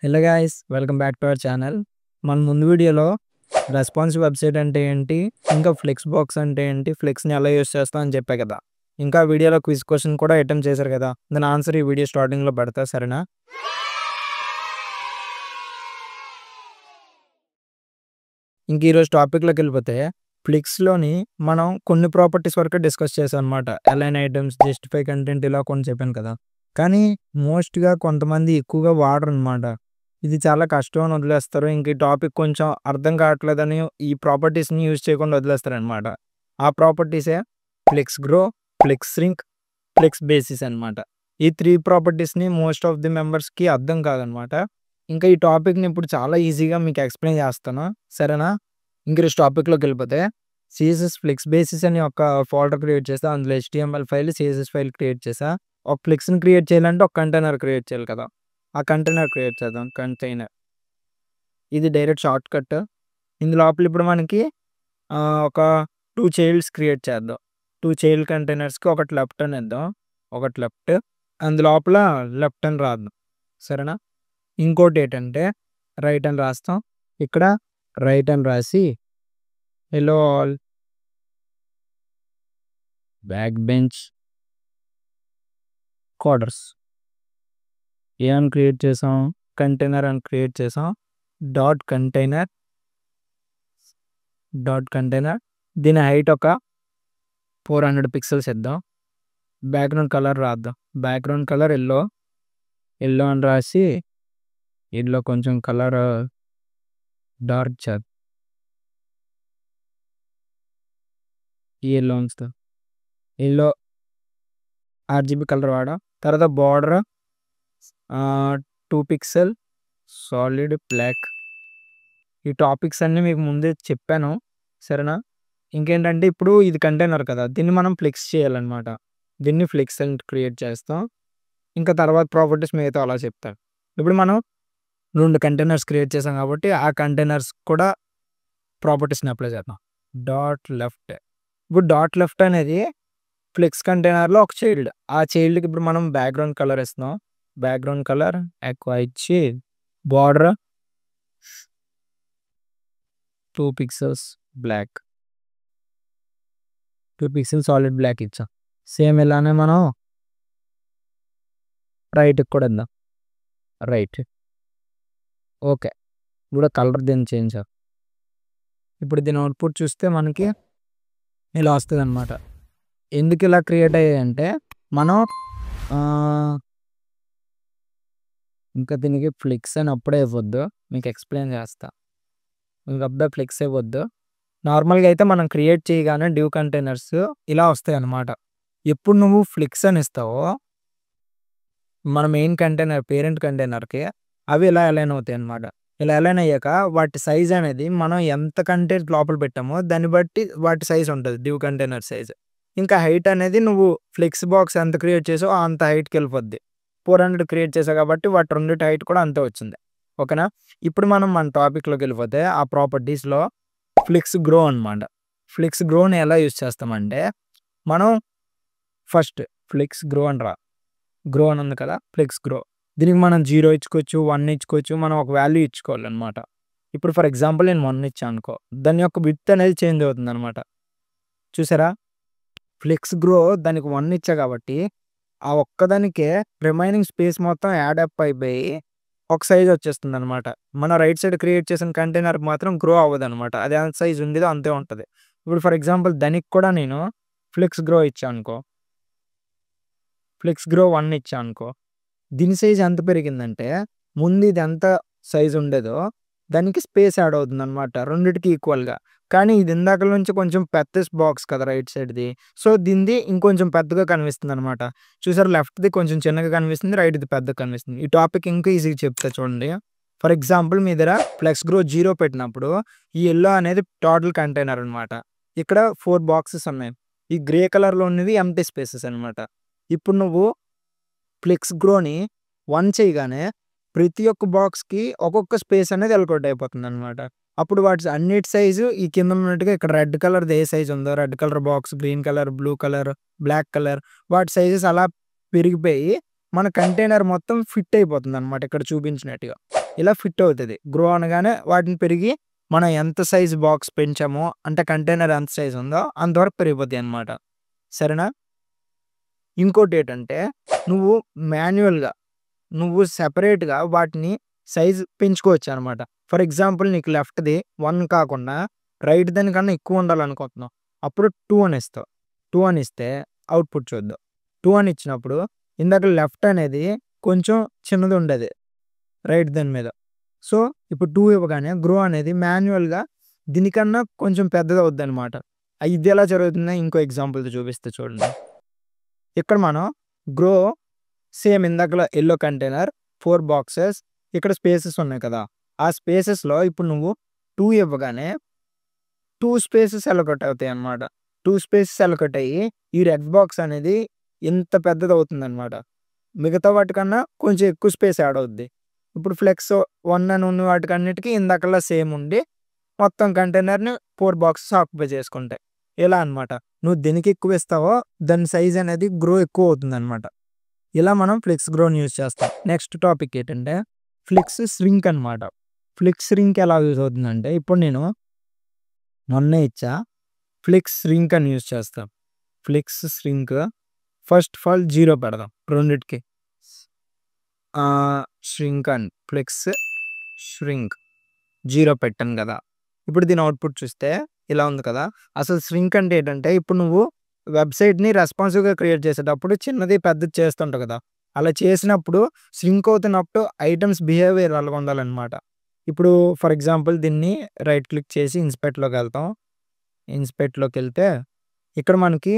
Hello guys, welcome back to our channel. మన ముందు వీడియోలో రెస్పాన్సివ్ వెబ్సైట్ అంటే ఏంటి, ఇంకా ఫ్లెక్స్ బాక్స్ అంటే ఏంటి, ఫ్లెక్స్ని ఎలా యూస్ చేస్తాం అని చెప్పా కదా. ఇంకా వీడియోలో క్విజ్ క్వశ్చన్ కూడా అటెంప్ట్ చేశారు కదా. దాని ఆన్సర్ ఈ వీడియో స్టార్టింగ్లో పెడతా, సరేనా? ఇంక ఈరోజు టాపిక్లోకి వెళ్ళిపోతే, ఫ్లిక్స్లోని మనం కొన్ని ప్రాపర్టీస్ వరకు డిస్కస్ చేసాం అనమాట. అలైన్ ఐటమ్స్, జస్టిఫై కంటెంట్, ఇలా కొన్ని చెప్పాను కదా. కానీ మోస్ట్గా కొంతమంది ఎక్కువగా వాడరు అనమాట. ఇది చాలా కష్టం అని వదిలేస్తారు. ఇంక ఈ టాపిక్ కొంచెం అర్థం కావట్లేదని ఈ ప్రాపర్టీస్ని యూజ్ చేయకుండా వదిలేస్తారు అనమాట. ఆ ప్రాపర్టీసే flex grow, flex shrink, flex basis అనమాట. ఈ 3 ప్రాపర్టీస్ని మోస్ట్ ఆఫ్ ది మెంబర్స్కి అర్థం కాదనమాట. ఇంకా ఈ టాపిక్ని ఇప్పుడు చాలా ఈజీగా మీకు ఎక్స్ప్లెయిన్ చేస్తాను, సరేనా? ఇంక టాపిక్లోకి వెళ్ళిపోతే, సిఎస్ఎస్ ఫ్లెక్స్ బేసిస్ అని ఒక ఫోల్డర్ క్రియేట్ చేస్తా. అందులో HTML file, CSS file create చేసా. ఒక ఫ్లెక్స్ని క్రియేట్ చేయాలంటే ఒక కంటైనర్ క్రియేట్ చేయాలి కదా. ఆ కంటైనర్ క్రియేట్ చేద్దాం. కంటైనర్ ఇది డైరెక్ట్ షార్ట్ కట్. ఇందులోపల ఇప్పుడు మనకి ఒక 2 చైల్డ్స్ క్రియేట్ చేద్దాం. 2 చైల్డ్ కంటైనర్స్కి ఒకటి లెఫ్ట్ అని ఇద్దాం, ఒకటి లెఫ్ట్. అందులోపల లెఫ్ట్ అని రాద్దాం, సరేనా? ఇంకోటి ఏంటంటే రైట్ అని రాస్తాం. ఇక్కడ రైట్ అని రాసి hello all back bench coders ఏమని క్రియేట్ చేసాం, కంటైనర్ అని క్రియేట్ చేసాం. డాట్ కంటైనర్ దీని హైట్ ఒక 400 పిక్సెల్స్ ఇద్దాం. బ్యాక్గ్రౌండ్ కలర్ రాద్దాం. బ్యాక్గ్రౌండ్ కలర్ ఎల్లో అని రాసి ఎల్లో కొంచెం కలర్ డార్క్ చేద్దాం. ఈ ఎల్లో ఉంచుతాం. ఎల్లో RGB కలర్ వాడా. తర్వాత బార్డర్ 2 పిక్సెల్ సాలిడ్ బ్లాక్. ఈ టాపిక్స్ అన్నీ మీకు ముందే చెప్పాను, సరేనా? ఇంకేంటంటే ఇప్పుడు ఇది కంటైనర్ కదా, దీన్ని మనం ఫ్లెక్స్ చేయాలన్నమాట. దీన్ని ఫ్లెక్స్ అని క్రియేట్ చేస్తాం. ఇంకా తర్వాత ప్రాపర్టీస్ మిగతా అలా చెప్తాను. ఇప్పుడు మనం 2 కంటైనర్స్ క్రియేట్ చేసాం కాబట్టి ఆ కంటైనర్స్ కూడా ప్రాపర్టీస్ని అప్లై చేద్దాం. Dot left. ఇప్పుడు డాట్ లెఫ్ట్ అనేది ఫ్లెక్స్ కంటైనర్లో ఒక చైల్డ్. ఆ చైల్డ్కి ఇప్పుడు మనం బ్యాక్గ్రౌండ్ కలర్ ఇస్తున్నాం. బ్యాక్గ్రౌండ్ కలర్ ఎక్కువ ఇచ్చి border 2 pixels black, 2 pixels solid black ఇచ్చాం. సేమ్ ఇలానే మనం రైట్కి కూడా ఇద్దాం. రైట్. ఓకే. ఇప్పుడు కలర్ దీన్ని చేంజ్ చేద్దాం. ఇప్పుడు దీని అవుట్పుట్ చూస్తే మనకి ఇలా వస్తుంది అనమాట. ఎందుకు ఇలా క్రియేట్ అయ్యాయంటే మనం ఇంకా దీనికి ఫ్లెక్స్ అని అప్పుడే ఇవ్వద్దు, మీకు ఎక్స్ప్లెయిన్ చేస్తా. మీకు అప్పుడే ఫ్లెక్స్ ఇవ్వద్దు. నార్మల్గా అయితే మనం క్రియేట్ చేయగానే డ్యూ కంటైనర్స్ ఇలా వస్తాయి అన్నమాట. ఎప్పుడు నువ్వు ఫ్లెక్స్ అని ఇస్తావో మన మెయిన్ కంటైనర్ పేరెంట్ కంటైనర్కి అవి ఇలా అలైన్ అవుతాయి అన్నమాట. ఇలా అలైన్ అయ్యాక వాటి సైజ్ అనేది మనం ఎంత కంటెంట్ లోపల పెట్టామో దాన్ని బట్టి వాటి సైజ్ ఉంటుంది, డ్యూ కంటైనర్ సైజ్. ఇంకా హైట్ అనేది నువ్వు ఫ్లెక్స్ బాక్స్ ఎంత క్రియేట్ చేసావో అంత హైట్కి వెళ్ళిపోద్ది. 400 క్రియేట్ చేసావు కాబట్టి వాటి రెండింటి హైట్ కూడా అంతే వచ్చింది, ఓకేనా? ఇప్పుడు మనం మన టాపిక్లోకి వెళ్ళిపోతే ఆ ప్రాపర్టీస్లో ఫ్లెక్స్ గ్రో అనమాట. ఫ్లెక్స్ గ్రోని ఎలా యూజ్ చేస్తామంటే మనం ఫస్ట్ ఫ్లెక్స్ గ్రో అని గ్రో అని ఉంది కదా, ఫ్లెక్స్ గ్రో. దీనికి మనం 0 ఇచ్చుకోవచ్చు, 1 ఇచ్చుకోవచ్చు, మనం ఒక వాల్యూ ఇచ్చుకోవాలన్నమాట. ఇప్పుడు ఫర్ ఎగ్జాంపుల్ నేను 1 ఇచ్చాను అనుకో, దాని యొక్క విడ్త్ అనేది చేంజ్ అవుతుంది అనమాట. చూసారా? ఫ్లెక్స్ గ్రో దానికి 1 ఇచ్చా కాబట్టి ఆ ఒక్కదానికే రిమైనింగ్ స్పేస్ మొత్తం యాడ్ అప్ అయిపోయి ఒక సైజ్ వచ్చేస్తుంది అనమాట. మన రైట్ సైడ్ క్రియేట్ చేసిన కంటైనర్ మాత్రం గ్రో అవ్వదు అనమాట. అది ఎంత సైజ్ ఉందో అంతే ఉంటుంది. ఇప్పుడు ఫర్ ఎగ్జాంపుల్ దానికి కూడా నేను ఫ్లెక్స్ గ్రో ఇచ్చాను అనుకో, ఫ్లెక్స్ గ్రో 1 ఇచ్చా అనుకో, దీని సైజ్ ఎంత పెరిగిందంటే ముందు ఇది ఎంత సైజ్ ఉండేదో దానికి స్పేస్ యాడ్ అవుతుంది అనమాట, రెండింటికి ఈక్వల్గా. కానీ ఇది ఇందాక నుంచి కొంచెం పెద్ద బాక్స్ కదా రైట్ సైడ్ది, సో దీనిది ఇంకొంచెం పెద్దగా కనిపిస్తుంది అనమాట. చూసారు, లెఫ్ట్ది కొంచెం చిన్నగా కనిపిస్తుంది, రైట్ది పెద్దగా కనిపిస్తుంది. ఈ టాపిక్ ఇంకా ఈజీగా చెప్తా చూడండి. ఫర్ ఎగ్జాంపుల్ మీ దగ్గర ఫ్లెక్స్ గ్రో 0 పెట్టినప్పుడు ఈ ఎల్లో అనేది టోటల్ కంటైనర్ అనమాట. ఇక్కడ 4 బాక్సెస్ ఉన్నాయి. ఈ గ్రే కలర్లో ఉన్నవి ఎంప్టీ స్పేసెస్ అనమాట. ఇప్పుడు నువ్వు ఫ్లెక్స్ గ్రోని 1 చేయగానే ప్రతి ఒక్క బాక్స్కి ఒక్కొక్క స్పేస్ అనేది ఎలకొట్ అయిపోతుంది అనమాట. అప్పుడు వాటి అన్నిటి సైజు ఈ కింద ఉన్నట్టుగా ఇక్కడ రెడ్ కలర్ది ఏ సైజ్ ఉందో, red colour box, green colour, blue colour, black colour, వాటి సైజెస్ అలా పెరిగిపోయి మన కంటైనర్ మొత్తం ఫిట్ అయిపోతుంది అనమాట ఇక్కడ చూపించినట్టుగా. ఇలా ఫిట్ అవుతది. గ్రో అనగానే వాటిని పెరిగి మనం ఎంత సైజ్ బాక్స్ పెంచామో అంటే కంటైనర్ ఎంత సైజ్ ఉందో అంతవరకు పెరిగిపోతాయన్నమాట. సరేనా? ఇంకోటేటంటే నువ్వు మాన్యువల్‌గా నువ్వు సెపరేట్‌గా వాటిని సైజ్ పెంచుకోవచ్చనమాట. ఫర్ ఎగ్జాంపుల్ నీకు లెఫ్ట్‌ది 1 కాకుండా రైట్ దానికన్నా ఎక్కువ ఉండాలనుకుంటున్నావు. అప్పుడు 2 అని ఇస్తావు. 2 అని ఇస్తే అవుట్‌పుట్ చూద్దాం. 2 అని ఇచ్చినప్పుడు ఇందాక లెఫ్ట్ అనేది కొంచెం చిన్నదుండేది రైట్ దాని మీద. సో, ఇప్పుడు 2 ఇవ్వగానే గ్రో అనేది మాన్యువల్‌గా దీనికన్నా కొంచెం పెద్దదవుద్దనమాట. ఇదెలా జరుగుతుందో ఇంకో ఎగ్జాంపుల్‌తో చూపిస్తా చూడండి. ఇక్కడ మనం గ్రో సేమ్ ఇందాకలా యెల్లో కంటైనర్ 4 బాక్సెస్ ఇక్కడ స్పేసెస్ ఉన్నాయి కదా! ఆ స్పేసెస్‌లో ఇప్పుడు నువ్వు 2 ఇవ్వగానే 2 స్పేసెస్ అలొకేట్ అవుతాయన్నమాట. 2 స్పేసెస్ అలొకేట్ అయ్యి ఈ రెడ్ బాక్స్ అనేది ఇంత పెద్దదవుతుందన్నమాట. మిగతా వాటికన్నా కొంచెం ఎక్కువ స్పేస్ యాడ్ అవుద్ది. ఇప్పుడు ఫ్లెక్స్ 1 అని ఉన్న వాటికన్నిటికి ఇందాకలా సేమ్ ఉండి మొత్తం కంటైనర్‌ని 4 బాక్సెస్ ఆక్యుపై చేసుకుంటాయి. ఇలా అన్నమాట. నువ్వు దేనికి ఎక్కువ ఇస్తావో దాని సైజ్ అనేది గ్రో ఎక్కువ అవుతుందన్నమాట. ఇలా మనం ఫ్లెక్స్ గ్రోని యూజ్ చేస్తాం. నెక్స్ట్ టాపిక్ ఏంటంటే ఫ్లెక్స్ ష్రింక్ అనమాట. ఫ్లెక్స్ ష్రింక్ ఎలా యూజ్ అవుతుందంటే ఇప్పుడు నేను మొన్నే ఇచ్చా. ఫ్లెక్స్ ష్రింక్ అని యూజ్ చేస్తాం. Flex shrink first of all 0 పెడదాం రెండిటికి. ష్రింక్ అని ఫ్లెక్స్ ష్రింక్ 0 పెట్టాను కదా! ఇప్పుడు దీని అవుట్‌పుట్ చూస్తే ఇలా ఉంది కదా! అసలు ష్రింక్ అంటే ఏంటంటే ఇప్పుడు నువ్వు వెబ్‌సైట్‌ని రెస్పాన్సివ్‌గా క్రియేట్ చేసేటప్పుడు చిన్నది పెద్దది చేస్తుంటావు కదా! అలా చేసినప్పుడు ష్రింక్ అవుతున్నప్పుడు ఐటెమ్స్ బిహేవియర్ అలాగా ఉండాలన్నమాట. ఇప్పుడు ఫర్ ఎగ్జాంపుల్ దీన్ని రైట్ క్లిక్ చేసి ఇన్స్పెక్ట్‌లోకెళ్తాం. ఇన్స్పెక్ట్‌లోకెళ్తే ఇక్కడ మనకి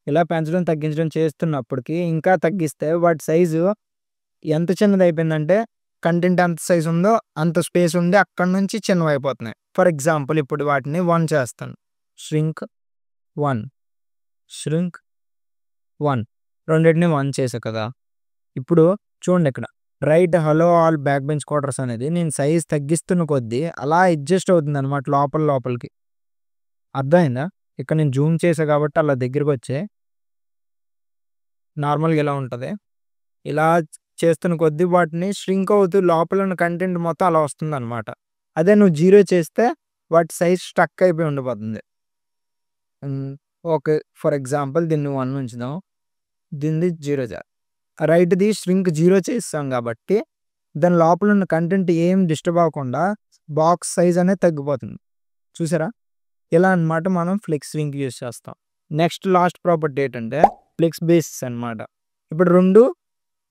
ఇలా పెంచడం, తగ్గించడం చేస్తున్నప్పటికి ఇంకా తగ్గిస్తే వాటి సైజు ఎంత చిన్నదయిపోయిందంటే కంటెంట్ ఎంత సైజ్ ఉందో అంత స్పేస్ ఉండి అక్కడి నుంచి చిన్నవయిపోతున్నాయి. ఫర్ ఎగ్జాంపుల్ ఇప్పుడు వాటిని 1 చేస్తాను. ష్రింక్ 1, ష్రింక్ 1 రెండిటిని 1 చేశా కదా! ఇప్పుడు చూడండి ఇక్కడ right hello all back bench quarters అనేది నేను సైజ్ తగ్గిస్తున్న కొద్దీ అలా అడ్జస్ట్ అవుతుందన్నమాట లోపలికి. అర్థమైందా? ఇక్కడ నేను జూమ్ చేశా కాబట్టి అలా దగ్గరకొచ్చాయి. నార్మల్‌గా ఇలా ఉంటది. ఇలా చేస్తున్న కొద్దీ వాటిని ష్రింక్ అవుతూ లోపల ఉన్న కంటెంట్ మొత్తం అలా వస్తుందన్నమాట. అదే నువ్వు 0 చేస్తే వాటి సైజ్ స్టక్ అయిపోయి ఉండిపోతుంది. ఓకే. ఫర్ ఎగ్జాంపుల్ దీన్ని 1 ఉంచుదాం. దీనిది 0 రైట్‌ది ష్రింక్ 0 చేసేసాం కాబట్టి దాని లోపల ఉన్న కంటెంట్ ఏం డిస్టర్బ్ అవ్వకుండా బాక్స్ సైజ్ అనేది తగ్గిపోతుంది. చూసారా? ఇలా అన్నమాట మనం ఫ్లెక్స్ ష్రింక్ యూజ్ చేస్తాం. నెక్స్ట్ లాస్ట్ ప్రాపర్టీ ఏంటంటే ఫ్లెక్స్ బేసిస్ అన్నమాట. ఇప్పుడు 2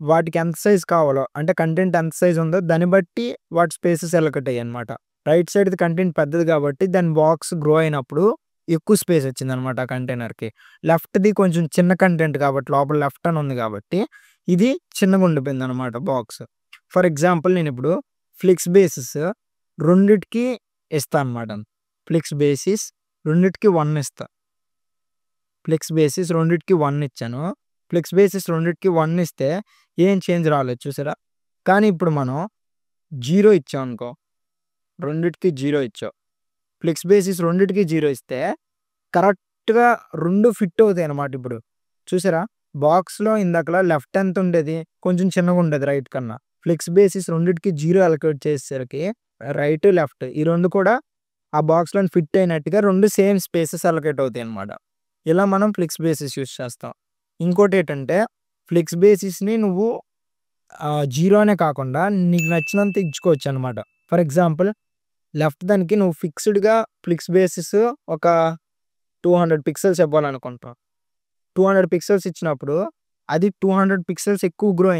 వాటికి ఎంత సైజ్ కావాలో అంటే కంటెంట్ ఎంత సైజ్ ఉందో దాన్ని బట్టి వాటి స్పేసెస్ అలొకేట్ అయ్యాయన్నమాట. రైట్ సైడ్‌ది కంటెంట్ పెద్దది కాబట్టి దాని బాక్స్ గ్రో అయినప్పుడు ఎక్కువ స్పేస్ వచ్చిందన్నమాట ఆ కంటైనర్‌కి. లెఫ్ట్‌ది కొంచెం చిన్న కంటెంట్ కాబట్టి లోపల లెఫ్ట్ అని ఉంది కాబట్టి ఇది చిన్నగా ఉండిపోయిందన్నమాట బాక్స్. ఫర్ ఎగ్జాంపుల్ నేనిప్పుడు ఫ్లెక్స్ బేసిస్ రెండిటికి ఇస్తా అన్నమాట. ఫ్లెక్స్ బేసిస్ రెండిటికి 1 ఇస్తా. ఫ్లెక్స్ బేసిస్ రెండిటికి 1 ఇచ్చాను. ఫ్లెక్స్ బేసిస్ రెండిటికి 1 ఇస్తే ఏం చేంజ్ రాలేదు చూసారా? కానీ ఇప్పుడు మనం 0 ఇచ్చామనుకో, రెండిటికి 0 ఇచ్చావు. ఫ్లెక్స్ బేసిస్ రెండిటికి 0 ఇస్తే కరెక్ట్‌గా 2 ఫిట్ అవుతాయన్నమాట ఇప్పుడు. చూసారా? బాక్స్‌లో ఇందాకలా లెఫ్ట్ ఎంత ఉండేది? కొంచెం చిన్నగా ఉండేది రైట్ కన్నా. ఫ్లెక్స్ బేసిస్ రెండిటికి 0 అలొకేట్ చేసేసరికి రైట్, లెఫ్ట్ ఈ 2 కూడా ఆ బాక్స్‌లోని ఫిట్ అయినట్టుగా 2 సేమ్ స్పేసెస్ అలొకేట్ అవుతాయన్నమాట. ఇలా మనం ఫ్లెక్స్ బేసిస్ యూజ్ చేస్తాం. ఇంకోటేంటంటే ఫ్లెక్స్ బేసిస్‌ని నువ్వు 0 అనే కాకుండా నీకు నచ్చినంత ఇచ్చుకోవచ్చన్నమాట. ఫర్ ఎగ్జాంపుల్ లెఫ్ట్ దానికి నువ్వు ఫిక్స్‌డ్‌గా ఫ్లెక్స్ బేసిస్ ఒక 200 పిక్సెల్స్ ఇవ్వాలనుకుంటావు. 200 పిక్సెల్స్ ఇచ్చినప్పుడు అది 200 పిక్సెల్స్ ఎక్కువ గ్రో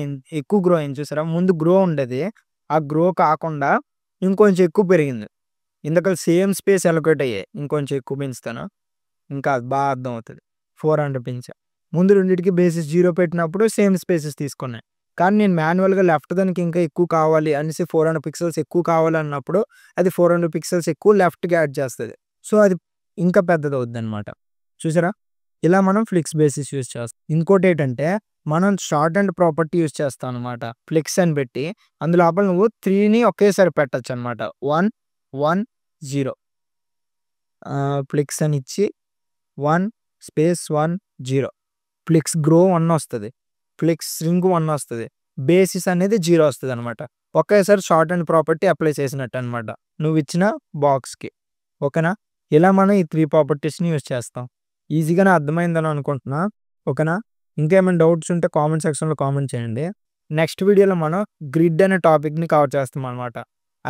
అయింది చూసారా? ముందు గ్రో ఉండేది. ఆ గ్రో కాకుండా ఇంకొంచెం ఎక్కువ పెరిగింది. ఇందాకల సేమ్ స్పేస్ అలొకేట్ అయ్యాయి. ఇంకొంచెం ఎక్కువ పెంచుతాను. ఇంకా అర్థమవుతది. 400 పెంచా. ముందు రెండిటికి బేసిస్ 0 పెట్టినప్పుడు సేమ్ స్పేసెస్ తీసుకున్నాయి. కానీ నేను మాన్యువల్‌గా లెఫ్ట్ దానికి ఇంకా ఎక్కువ కావాలి అనేసి 400 పిక్సెల్స్ ఎక్కువ కావాలన్నప్పుడు అది 400 పిక్సెల్స్ ఎక్కువ లెఫ్ట్‌కి యాడ్ చేస్తది. సో, అది ఇంకా పెద్దదవుద్దన్నమాట. చూసారా? ఇలా మనం ఫ్లెక్స్ బేసిస్ యూజ్ చేస్తాం. ఇంకోటేంటంటే మనం షార్ట్ అండ్ ప్రాపర్టీ యూజ్ చేస్తాం అన్నమాట. ఫ్లెక్స్ అని పెట్టి అందులోపల నువ్వు 3ని ఒకేసారి పెట్టొచ్చన్నమాట. 1, 1, 0 ఫ్లెక్స్ అని ఇచ్చి 1 స్పేస్ 1, 0 ఫ్లెక్స్ గ్రో 1 వస్తది. ఫ్లెక్స్ ష్రింక్ 1 వస్తది. బేసిస్ అనేది 0 వస్తదన్నమాట. ఒకేసారి షార్ట్ అండ్ ప్రాపర్టీ అప్లై చేసినట్టు అనమాట నువ్వు ఇచ్చిన బాక్స్కి. ఓకేనా? ఇలా మనం ఈ 3 ప్రాపర్టీస్ని యూజ్ చేస్తాం. ఈజీగానే అర్థమైందని అనుకుంటున్నా. ఓకేనా? ఇంకేమైనా డౌట్స్ ఉంటే కామెంట్ సెక్షన్లో కామెంట్ చేయండి. నెక్స్ట్ వీడియోలో మనం గ్రిడ్ అనే టాపిక్ని కవర్ చేస్తాం అనమాట.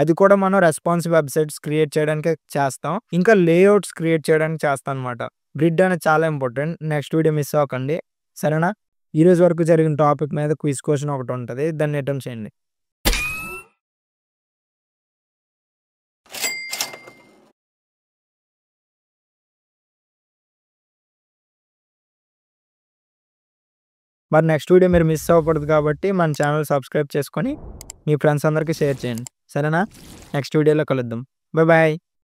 అది కూడా మనం రెస్పాన్సివ్ వెబ్సైట్స్ క్రియేట్ చేయడానికి చేస్తాం, ఇంకా లేఅవుట్స్ క్రియేట్ చేయడానికి చేస్తాం అనమాట. గ్రిడ్ అనేది చాలా ఇంపార్టెంట్. నెక్స్ట్ వీడియో మిస్ అవ్వకండి, సరేనా? ఈరోజు వరకు జరిగిన టాపిక్ మీద క్విజ్ క్వశ్చన్ ఒకటి ఉంటుంది, దాన్ని అటెంప్ట్ చేయండి. మరి నెక్స్ట్ వీడియో మీరు మిస్ అవ్వకూడదు కాబట్టి మన ఛానల్ సబ్స్క్రైబ్ చేసుకొని మీ ఫ్రెండ్స్ అందరికీ షేర్ చేయండి, సరేనా? నెక్స్ట్ వీడియోలో కలుద్దాం. Bye bye.